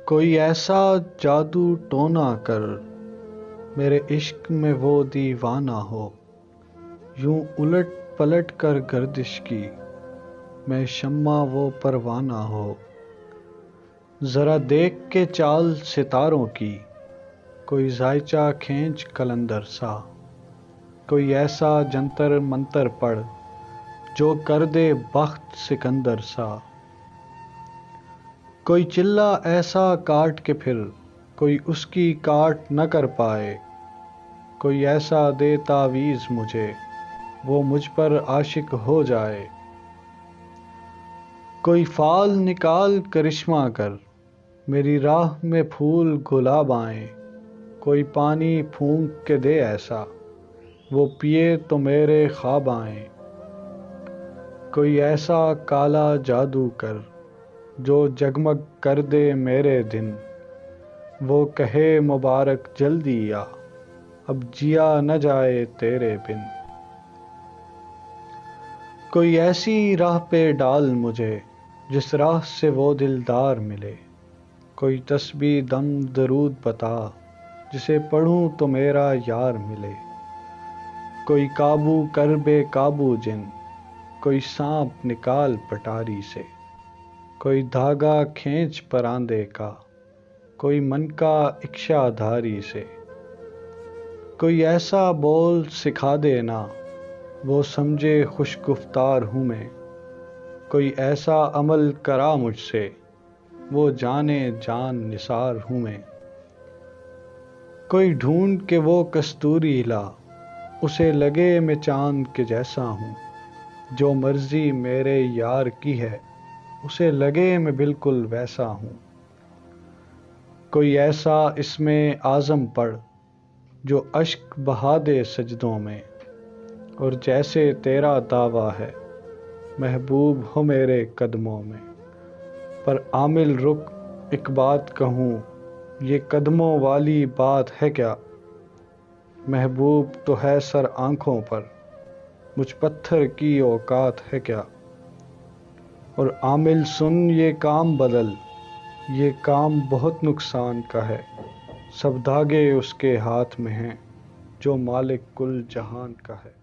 کوئی ایسا جادو ٹونا کر، میرے عشق میں وہ دیوانہ ہو، یوں الٹ پلٹ کر گردش کی، میں شمع وہ پروانہ ہو۔ ذرا دیکھ کے چال ستاروں کی، کوئی ذائچہ کھینچ قلندر سا، کوئی ایسا جنتر منتر پڑھ جو کر دے بخت سکندر سا۔ کوئی چلہ ایسا کاٹ کے پھر کوئی اس کی کاٹ نہ کر پائے، کوئی ایسا دے تعویذ مجھے وہ مجھ پر عاشق ہو جائے۔ کوئی فال نکال کرشمہ کر، میری راہ میں پھول گلاب آئیں، کوئی پانی پھونک کے دے ایسا وہ پیے تو میرے خواب آئیں۔ کوئی ایسا کالا جادو کر جو جگمگ کر دے میرے دن، وہ کہے مبارک جلدی آ، اب جیا نہ جائے تیرے بن۔ کوئی ایسی راہ پہ ڈال مجھے جس راہ سے وہ دلدار ملے، کوئی تسبیح دم درود بتا جسے پڑھوں تو میرا یار ملے۔ کوئی قابو کر بے قابو جن، کوئی سانپ نکال پٹاری سے، کوئی دھاگا کھینچ پراندے کا، کوئی من کا اکشا دھاری سے۔ کوئی ایسا بول سکھا دے نا وہ سمجھے خوش گفتار ہوں میں، کوئی ایسا عمل کرا مجھ سے وہ جانے جان نثار ہوں میں۔ کوئی ڈھونڈ کے وہ کستوری لا، اسے لگے میں چاند کے جیسا ہوں، جو مرضی میرے یار کی ہے اسے لگے میں بالکل ویسا ہوں۔ کوئی ایسا اسم اعظم پڑھ جو اشک بہا دے سجدوں میں، اور جیسے تیرا دعویٰ ہے محبوب ہو میرے قدموں میں۔ پر عامل رک ایک بات کہوں، یہ قدموں والی بات ہے کیا، محبوب تو ہے سر آنکھوں پر، مجھ پتھر کی اوقات ہے کیا۔ اور عامل سن یہ کام بدل، یہ کام بہت نقصان کا ہے، سب دھاگے اس کے ہاتھ میں ہیں جو مالک کل جہان کا ہے۔